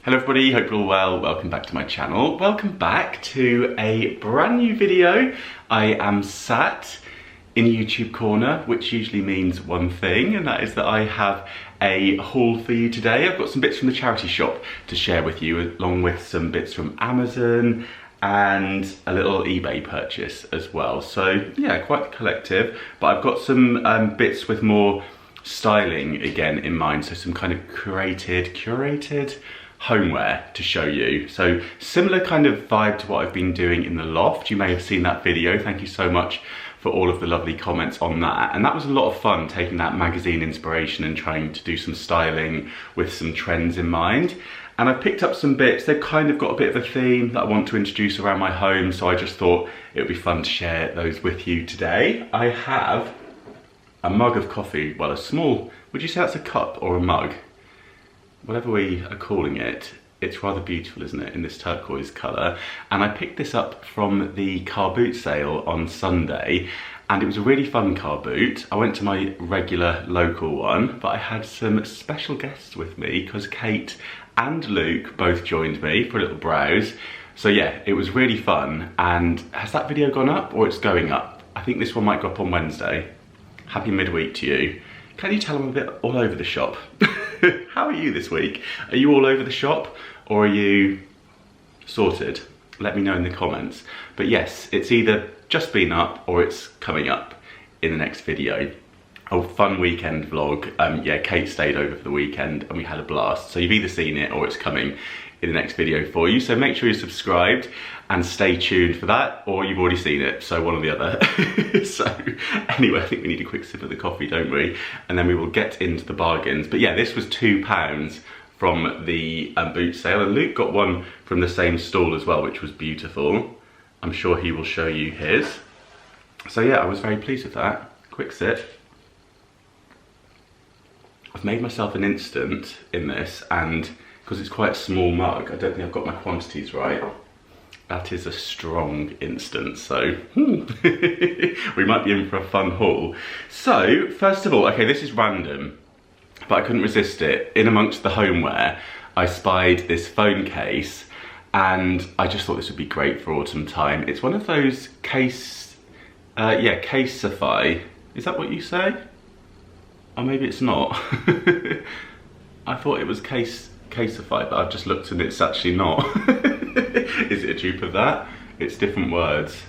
Hello everybody, hope you're all well. Welcome back to my channel. Welcome back to a brand new video. I am sat in YouTube corner, which usually means one thing, and that is that I have a haul for you today. I've got some bits from the charity shop to share with you, along with some bits from Amazon and a little eBay purchase as well. So yeah, quite collective, but I've got some bits with more styling again in mind. So some kind of curated homeware to show you. So similar kind of vibe to what I've been doing in the loft. You may have seen that video. Thank you so much for all of the lovely comments on that. And that was a lot of fun, taking that magazine inspiration and trying to do some styling with some trends in mind. And I've picked up some bits. They've kind of got a bit of a theme that I want to introduce around my home. So I just thought it would be fun to share those with you today. I have a mug of coffee. Well, a small, would you say that's a cup or a mug? Whatever we are calling it, it's rather beautiful, isn't it, in this turquoise colour. And I picked this up from the car boot sale on Sunday, and it was a really fun car boot. I went to my regular local one, but I had some special guests with me because Kate and Luke both joined me for a little browse. So yeah, it was really fun. And has that video gone up, or it's going up? I think this one might go up on Wednesday. Happy midweek to you. Can you tell I'm a bit all over the shop? How are you this week? Are you all over the shop, or are you sorted? Let me know in the comments. But yes, it's either just been up or it's coming up in the next video. A fun weekend vlog. Yeah, Kate stayed over for the weekend and we had a blast. So you've either seen it or it's coming in the next video for you. So make sure you're subscribed and stay tuned for that, or you've already seen it, so one or the other. So anyway, I think we need a quick sip of the coffee, don't we? And then we will get into the bargains. But yeah, this was £2 from the boot sale, and Luke got one from the same stall as well, which was beautiful. I'm sure he will show you his. So yeah, I was very pleased with that. Quick sip. I've made myself an instant in this, and because it's quite a small mug, I don't think I've got my quantities right. That is a strong instant, so we might be in for a fun haul. So, first of all, okay, this is random, but I couldn't resist it. In amongst the homeware, I spied this phone case, and I just thought this would be great for autumn time. It's one of those Caseify. Is that what you say? Or maybe it's not. I thought it was Caseify, but I've just looked and it's actually not. Is it a dupe of that? It's different words,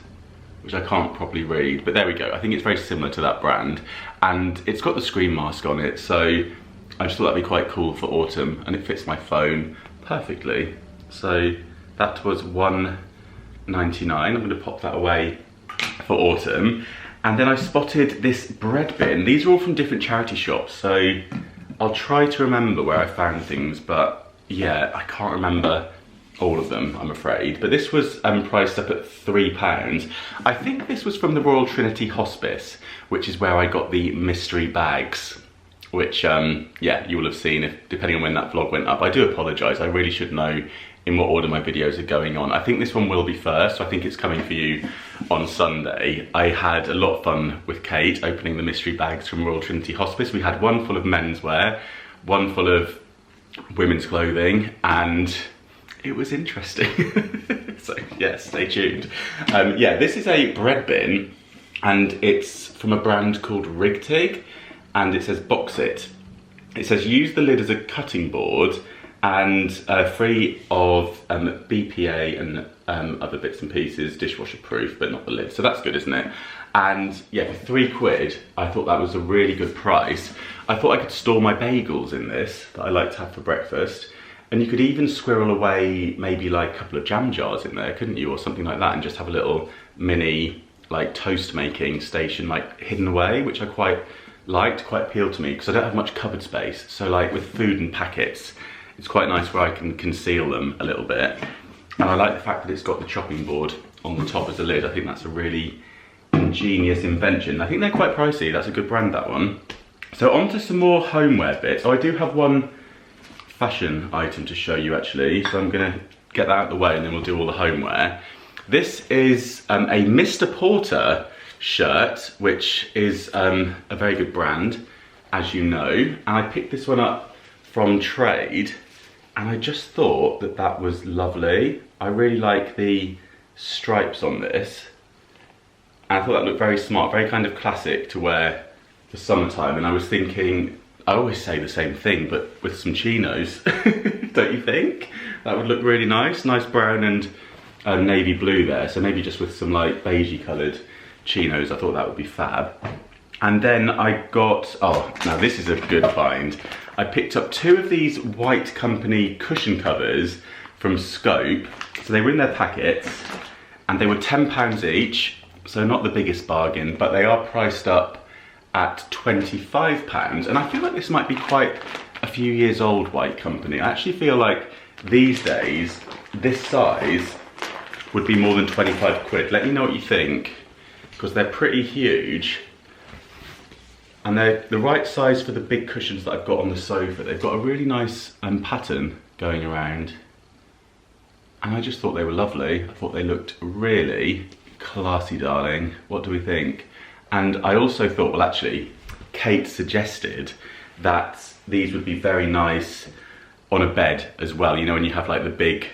which I can't properly read, but there we go. I think it's very similar to that brand, and it's got the screen mask on it, so I just thought that'd be quite cool for autumn, and it fits my phone perfectly. So that was £1.99. I'm going to pop that away for autumn. And then I spotted this bread bin. These are all from different charity shops, so I'll try to remember where I found things, but yeah, I can't remember all of them, I'm afraid. But this was priced up at £3. I think this was from the Royal Trinity Hospice, which is where I got the mystery bags, which, yeah, you will have seen, if depending on when that vlog went up. I do apologise, I really should know in what order my videos are going on. I think this one will be first, so I think it's coming for you on Sunday. I had a lot of fun with Kate opening the mystery bags from Royal Trinity Hospice. We had one full of menswear, one full of women's clothing, and it was interesting. So yeah, stay tuned. Yeah, this is a bread bin, and it's from a brand called Rigtig, and it says box it. It says use the lid as a cutting board and free of BPA and other bits and pieces, dishwasher proof, but not the lid. So that's good, isn't it? And yeah, for £3, I thought that was a really good price. I thought I could store my bagels in this that I like to have for breakfast. And you could even squirrel away maybe like a couple of jam jars in there, couldn't you? Or something like that, and just have a little mini like toast making station like hidden away, which I quite liked, quite appealed to me, because I don't have much cupboard space. So like with food and packets, it's quite nice where I can conceal them a little bit. And I like the fact that it's got the chopping board on the top as a lid. I think that's a really ingenious invention. I think they're quite pricey. That's a good brand, that one. So on to some more homeware bits. Oh, I do have one fashion item to show you actually. So I'm gonna get that out of the way and then we'll do all the homeware. This is a Mr. Porter shirt, which is a very good brand, as you know. And I picked this one up from Trade And I just thought that that was lovely. I really like the stripes on this. And I thought that looked very smart, very kind of classic to wear for summertime. And I was thinking, I always say the same thing, but with some chinos, don't you think? That would look really nice. Nice brown and navy blue there. So maybe just with some like beigey coloured chinos, I thought that would be fab. And then I got, oh, now this is a good find. I picked up 2 of these White Company cushion covers from Scope. So they were in their packets and they were £10 each. So not the biggest bargain, but they are priced up at £25. And I feel like this might be quite a few years old, White Company. I actually feel like these days, this size would be more than 25 quid. Let me know what you think, because they're pretty huge. And they're the right size for the big cushions that I've got on the sofa. They've got a really nice pattern going around. And I just thought they were lovely. I thought they looked really classy, darling. What do we think? And I also thought, well, actually, Kate suggested that these would be very nice on a bed as well. You know, when you have like the big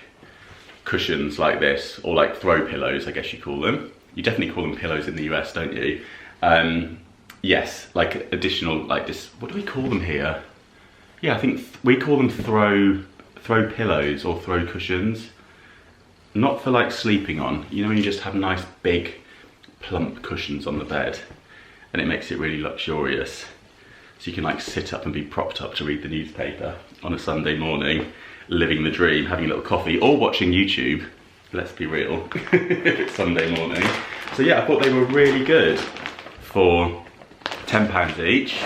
cushions like this, or like throw pillows, I guess you call them. You definitely call them pillows in the US, don't you? Yes, like additional, like this, what do we call them here? Yeah, I think we call them throw pillows or throw cushions. Not for like sleeping on, you know, when you just have nice big plump cushions on the bed and it makes it really luxurious. So you can like sit up and be propped up to read the newspaper on a Sunday morning, living the dream, having a little coffee or watching YouTube. Let's be real, if it's Sunday morning. So yeah, I thought they were really good for £10 each.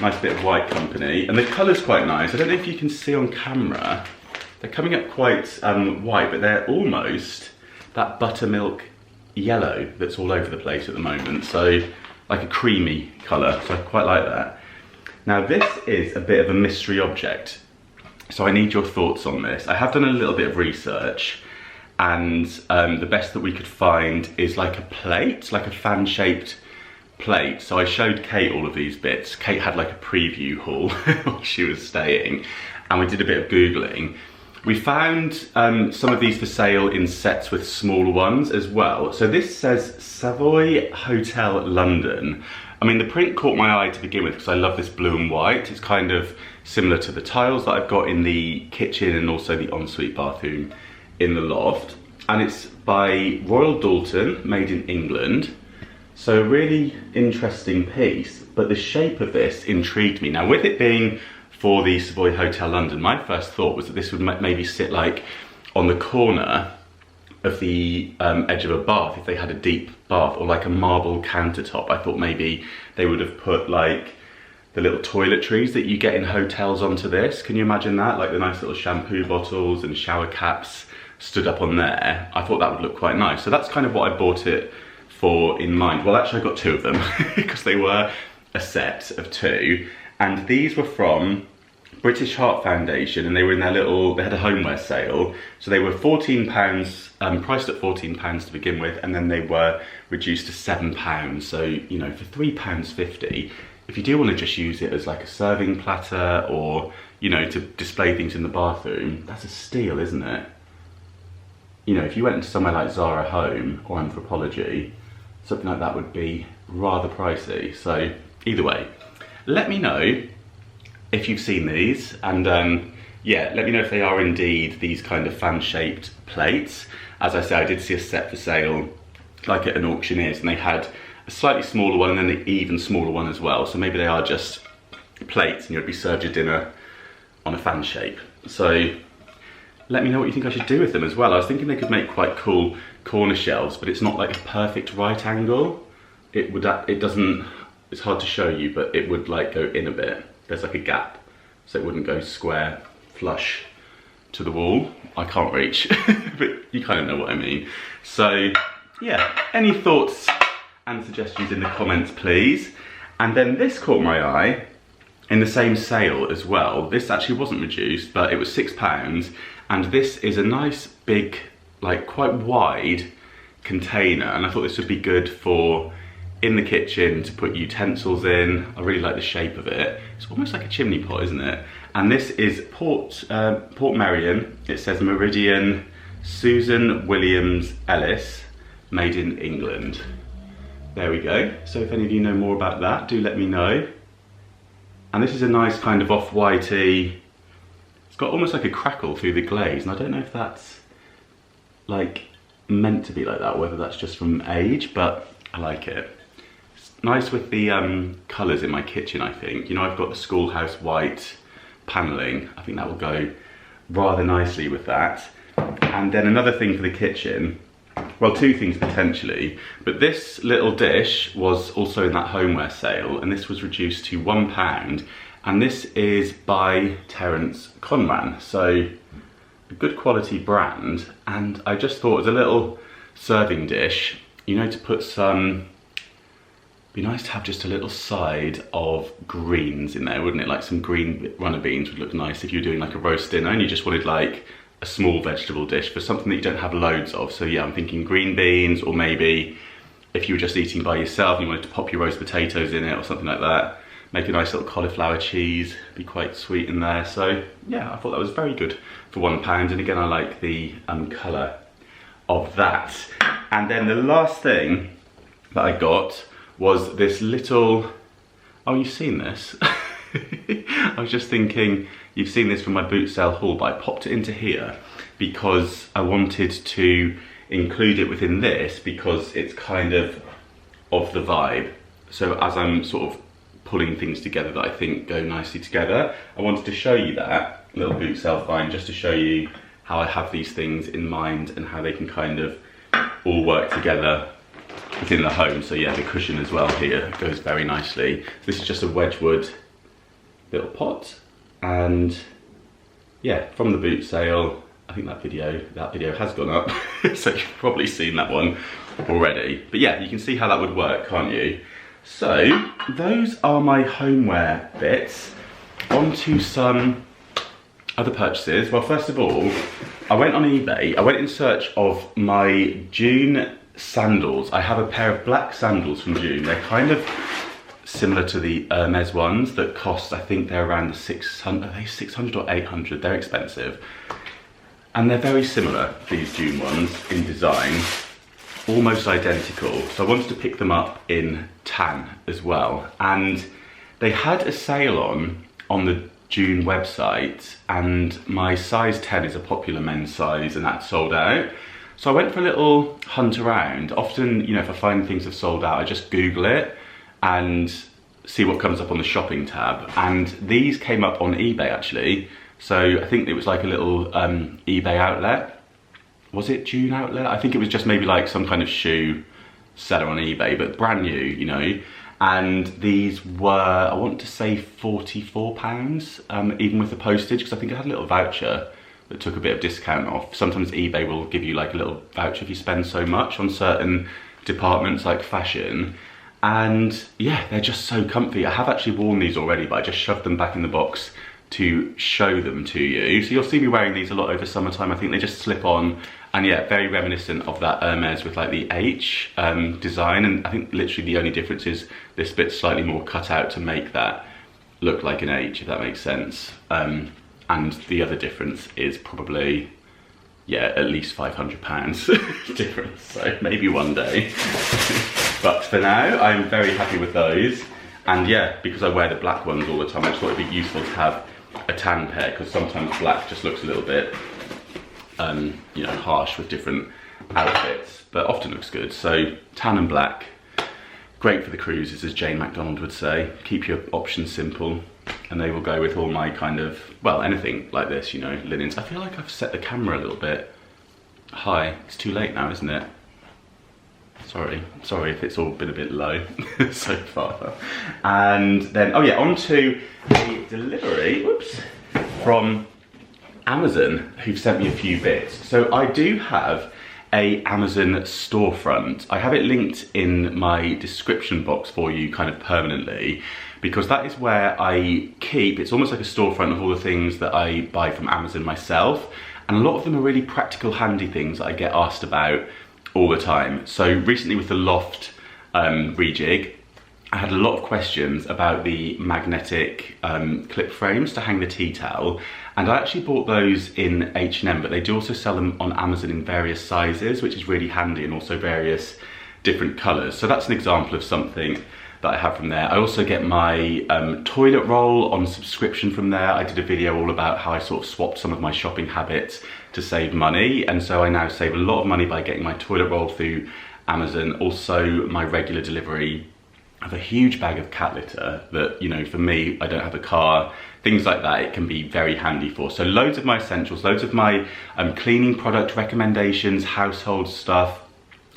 Nice bit of White Company. And the colour's quite nice. I don't know if you can see on camera. They're coming up quite white, but they're almost that buttermilk yellow that's all over the place at the moment. So like a creamy colour, so I quite like that. Now this is a bit of a mystery object. So I need your thoughts on this. I have done a little bit of research and the best that we could find is like a plate, like a fan-shaped plate. So I showed Kate all of these bits. Kate had like a preview haul while she was staying and we did a bit of Googling. We found some of these for sale in sets with smaller ones as well. So this says Savoy Hotel London. I mean, the print caught my eye to begin with because I love this blue and white. It's kind of similar to the tiles that I've got in the kitchen and also the ensuite bathroom in the loft. And it's by Royal Dalton, made in England. So a really interesting piece, but the shape of this intrigued me. Now with it being for the Savoy Hotel London, my first thought was that this would maybe sit like on the corner of the edge of a bath if they had a deep bath, or like a marble countertop. I thought maybe they would have put like the little toiletries that you get in hotels onto this. Can you imagine that? Like the nice little shampoo bottles and shower caps stood up on there. I thought that would look quite nice. So that's kind of what I bought it for in mind. Well, actually I got 2 of them because they were a set of 2. And these were from British Heart Foundation and they were in their little, they had a homeware sale. So they were £14, priced at £14 to begin with, and then they were reduced to £7. So, you know, for £3.50, if you do want to just use it as like a serving platter or, you know, to display things in the bathroom, that's a steal, isn't it? You know, if you went into somewhere like Zara Home or Anthropology, something like that would be rather pricey. So either way, let me know if you've seen these, and yeah, let me know if they are indeed these kind of fan-shaped plates. As I say, I did see a set for sale like at an auctioneer's and they had a slightly smaller one and then an even smaller one as well. So maybe they are just plates and you'd be served your dinner on a fan shape. So let me know what you think I should do with them as well. I was thinking they could make quite cool corner shelves, but it's not like a perfect right angle. It doesn't, it's hard to show you, but it would like go in a bit. There's like a gap, so it wouldn't go square flush to the wall. I can't reach, but you kind of know what I mean. So yeah, any thoughts and suggestions in the comments, please. And then this caught my eye in the same sale as well. This actually wasn't reduced, but it was £6. And this is a nice big, like quite wide container. And I thought this would be good for in the kitchen to put utensils in. I really like the shape of it. It's almost like a chimney pot, isn't it? And this is Port Meridian. It says Meridian Susan Williams Ellis, made in England. There we go. So if any of you know more about that, do let me know. And this is a nice kind of off-whitey, it's got almost like a crackle through the glaze, and I don't know if that's like meant to be like that, whether that's just from age, but I like it. It's nice with the colours in my kitchen, I think. You know, I've got the schoolhouse white panelling. I think that will go rather nicely with that. And then another thing for the kitchen, well, two things potentially, but this little dish was also in that homeware sale, and this was reduced to £1, and this is by Terence Conran, so a good quality brand. And I just thought as a little serving dish, you know, to put some, be nice to have just a little side of greens in there, wouldn't it? Like some green runner beans would look nice if you're doing like a roast dinner and you just wanted like a small vegetable dish for something that you don't have loads of. So yeah, I'm thinking green beans, or maybe if you were just eating by yourself and you wanted to pop your roast potatoes in it or something like that, make a nice little cauliflower cheese, be quite sweet in there. So yeah, I thought that was very good for £1, and again I like the colour of that. And then the last thing that I got was this little, oh, you've seen this? I was just thinking, you've seen this from my boot sale haul, but I popped it into here because I wanted to include it within this because it's kind of the vibe. So as I'm sort of pulling things together that I think go nicely together, I wanted to show you that little boot sale find, just to show you how I have these things in mind and how they can kind of all work together within the home. So yeah, the cushion as well here goes very nicely. This is just a Wedgewood little pot, and yeah, from the boot sale. I think that video has gone up, so you've probably seen that one already. But yeah, you can see how that would work, can't you? So those are my homeware bits. On to some other purchases. Well, first of all, I went on eBay. I went in search of my June sandals. I have a pair of black sandals from June. They're kind of similar to the Hermes ones that cost, I think they're around the 600 or 800. They're expensive. And they're very similar, these June ones, in design, almost identical. So I wanted to pick them up in tan as well. And they had a sale on the June website, and my size 10 is a popular men's size, and that's sold out. So I went for a little hunt around. Often, you know, if I find things have sold out, I just Google it and see what comes up on the shopping tab. And these came up on eBay actually. So I think it was like a little eBay outlet. Was it June outlet? I think it was just maybe like some kind of shoe seller on eBay, but brand new, you know. And these were, I want to say £44, even with the postage, because I think I had a little voucher that took a bit of discount off. Sometimes eBay will give you like a little voucher if you spend so much on certain departments like fashion. And yeah, they're just so comfy. I have actually worn these already, but I just shoved them back in the box to show them to you. So you'll see me wearing these a lot over summertime. I think they just slip on, and yeah, very reminiscent of that Hermes with like the H design. And I think literally the only difference is this bit's slightly more cut out to make that look like an H, if that makes sense. And the other difference is probably, yeah, at least £500 difference. So maybe one day. But for now, I'm very happy with those. And yeah, because I wear the black ones all the time, I just thought it'd be useful to have a tan pair, because sometimes black just looks a little bit, you know, harsh with different outfits, but often looks good. So tan and black, great for the cruises, as Jane MacDonald would say. Keep your options simple, and they will go with all my kind of, well, anything like this, you know, linens. I feel like I've set the camera a little bit high. It's too late now, isn't it? Sorry if it's all been a bit low so far. And then, oh yeah, on to a delivery, whoops, from Amazon, who've sent me a few bits. So I do have a Amazon storefront. I have it linked in my description box for you kind of permanently, because that is where I keep, it's almost like a storefront of all the things that I buy from Amazon myself. And a lot of them are really practical, handy things that I get asked about all the time. So recently with the loft rejig, I had a lot of questions about the magnetic clip frames to hang the tea towel, and I actually bought those in H&M, but they do also sell them on Amazon in various sizes, which is really handy, and also various different colours. So that's an example of something that I have from there. I also get my toilet roll on subscription from there. I did a video all about how I sort of swapped some of my shopping habits to save money, and so I now save a lot of money by getting my toilet roll through Amazon. Also my regular delivery of a huge bag of cat litter that, you know, for me, I don't have a car, things like that, it can be very handy for. So loads of my essentials, loads of my cleaning product recommendations, household stuff,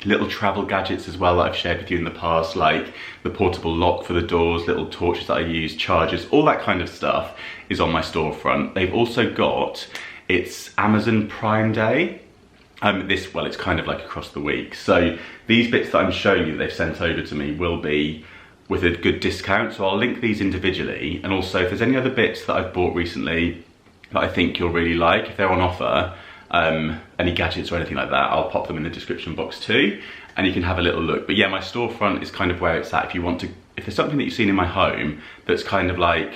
little travel gadgets as well that I've shared with you in the past, like the portable lock for the doors, little torches that I use, chargers, all that kind of stuff is on my storefront. They've also got, it's Amazon Prime Day. Well, it's kind of like across the week. So these bits that I'm showing you that they've sent over to me will be with a good discount. So I'll link these individually. And also if there's any other bits that I've bought recently that I think you'll really like, if they're on offer, any gadgets or anything like that, I'll pop them in the description box too, and you can have a little look. But yeah, my storefront is kind of where it's at. If you want to, if there's something that you've seen in my home that's kind of like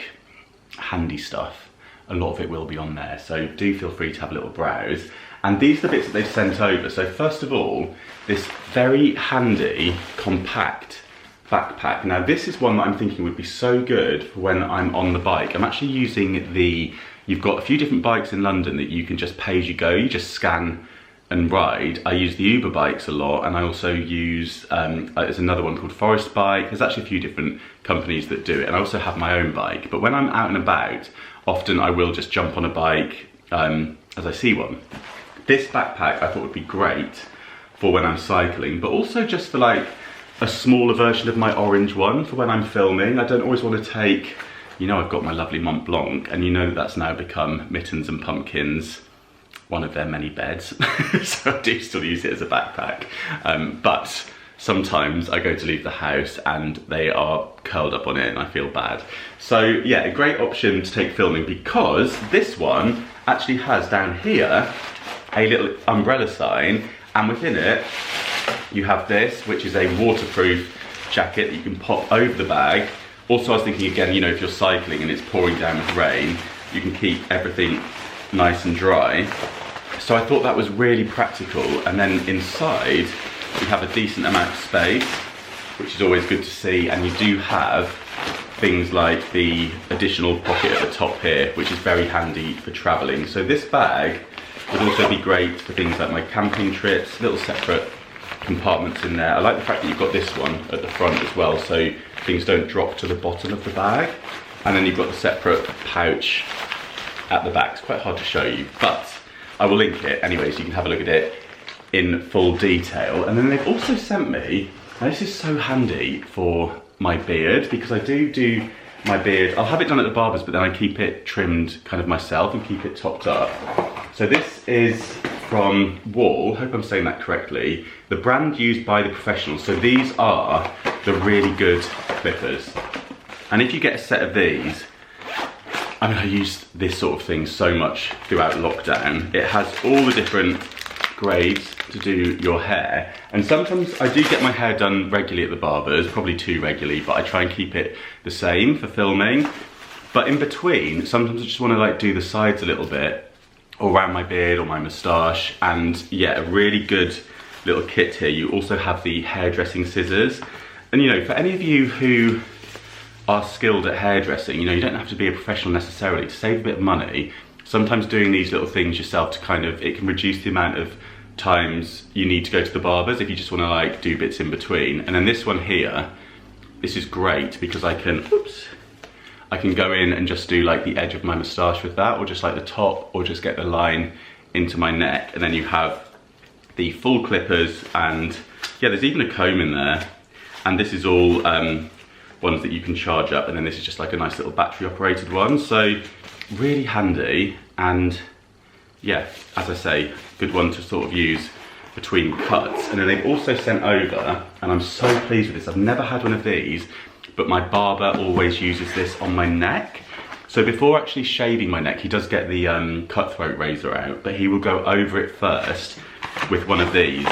handy stuff, a lot of it will be on there. So do feel free to have a little browse. And these are the bits that they've sent over. So first of all, this very handy, compact backpack. Now this is one that I'm thinking would be so good for when I'm on the bike. I'm actually using the, you've got a few different bikes in London that you can just pay as you go, you just scan and ride. I use the Uber bikes a lot, and I also use, there's another one called Forest Bike. There's actually a few different companies that do it, and I also have my own bike. But when I'm out and about, often I will just jump on a bike as I see one. This backpack I thought would be great for when I'm cycling, but also just for like a smaller version of my orange one for when I'm filming. I don't always want to take, you know, I've got my lovely Mont Blanc, and you know that's now become Mittens and Pumpkins, one of their many beds. So I do still use it as a backpack. But sometimes I go to leave the house and they are curled up on it and I feel bad. So yeah, a great option to take filming, because this one actually has down here a little umbrella sign, and within it you have this, which is a waterproof jacket that you can pop over the bag. Also, I was thinking again, you know, if you're cycling and it's pouring down with rain, you can keep everything nice and dry. So I thought that was really practical. And then inside, you have a decent amount of space, which is always good to see. And you do have things like the additional pocket at the top here, which is very handy for traveling. So this bag would also be great for things like my camping trips, little separate compartments in there. I like the fact that you've got this one at the front as well, so things don't drop to the bottom of the bag. And then you've got the separate pouch at the back. It's quite hard to show you, but I will link it anyway so you can have a look at it in full detail. And then they've also sent me, now this is so handy for my beard, because I do my beard, I'll have it done at the barber's, but then I keep it trimmed kind of myself and keep it topped up. So this is from Wool, hope I'm saying that correctly, the brand used by the professionals. So these are the really good clippers. And if you get a set of these, I mean, I used this sort of thing so much throughout lockdown. It has all the different grades to do your hair. And sometimes I do get my hair done regularly at the barber's, probably too regularly, but I try and keep it the same for filming. But in between, sometimes I just want to like do the sides a little bit, or around my beard or my moustache. And yeah, a really good little kit here. You also have the hairdressing scissors. And you know, for any of you who are skilled at hairdressing, you know, you don't have to be a professional necessarily. To save a bit of money, sometimes doing these little things yourself to kind of, it can reduce the amount of times you need to go to the barbers if you just want to like do bits in between. And then this one here, this is great because I can, I can go in and just do like the edge of my moustache with that, or just like the top, or just get the line into my neck. And then you have the full clippers, and yeah, there's even a comb in there. And this is all ones that you can charge up, and then this is just like a nice little battery operated one. So really handy, and yeah, as I say, good one to sort of use between cuts. And then they've also sent over, and I'm so pleased with this, I've never had one of these, but my barber always uses this on my neck. So before actually shaving my neck, he does get the cutthroat razor out, but he will go over it first with one of these.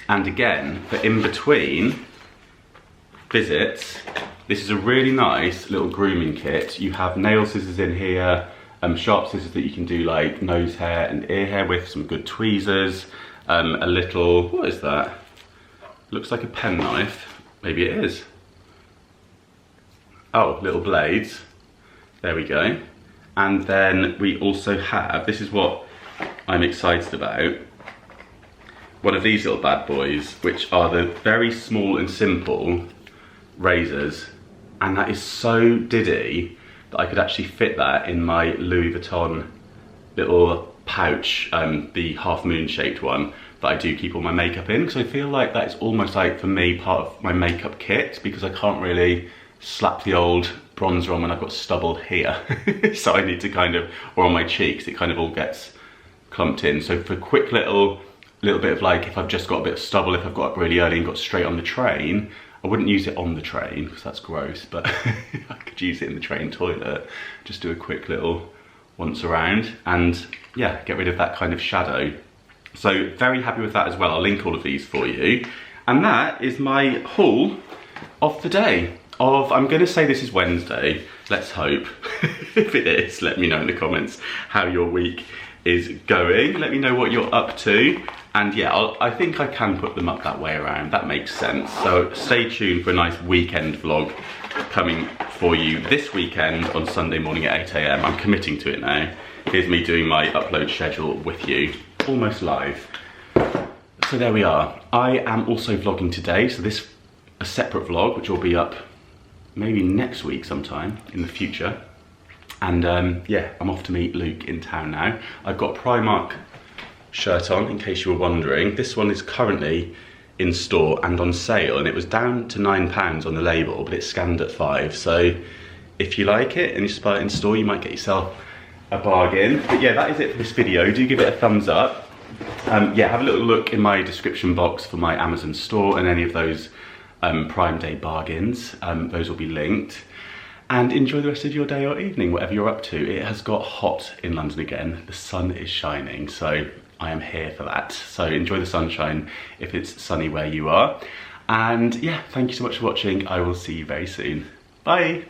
And again, for in between, visits, this is a really nice little grooming kit. You have nail scissors in here, sharp scissors that you can do like nose hair and ear hair with, some good tweezers, a little, what is that? Looks like a pen knife, maybe it is. Oh, little blades, there we go. And then we also have, this is what I'm excited about, one of these little bad boys, which are the very small and simple razors, and that is so diddy that I could actually fit that in my Louis Vuitton little pouch, the half moon shaped one that I do keep all my makeup in, because I feel like that is almost like, for me, part of my makeup kit, because I can't really slap the old bronzer on when I've got stubble here. So I need to kind of, or on my cheeks, it kind of all gets clumped in. So for a quick little bit of like, if I've just got a bit of stubble, if I've got up really early and got straight on the train, I wouldn't use it on the train because that's gross, but I could use it in the train toilet, just do a quick little once around and yeah, get rid of that kind of shadow. So very happy with that as well. I'll link all of these for you. And that is my haul of the day. I'm gonna say this is Wednesday, let's hope. If it is, let me know in the comments how your week is going. Let me know what you're up to. And yeah, I think I can put them up that way around, that makes sense. So stay tuned for a nice weekend vlog coming for you this weekend on Sunday morning at 8 AM. I'm committing to it now. Here's me doing my upload schedule with you, almost live. So there we are. I am also vlogging today, so this a separate vlog, which will be up maybe next week sometime in the future. And yeah, I'm off to meet Luke in town now. I've got a Primark shirt on, in case you were wondering. This one is currently in store and on sale, and it was down to £9 on the label, but it's scanned at £5. So if you like it and you spot it in store, you might get yourself a bargain. But yeah, that is it for this video. Do give it a thumbs up. Yeah, have a little look in my description box for my Amazon store and any of those Prime Day bargains. Those will be linked. And enjoy the rest of your day or evening, whatever you're up to. It has got hot in London again. The sun is shining, so I am here for that. So enjoy the sunshine if it's sunny where you are. And yeah, thank you so much for watching. I will see you very soon. Bye.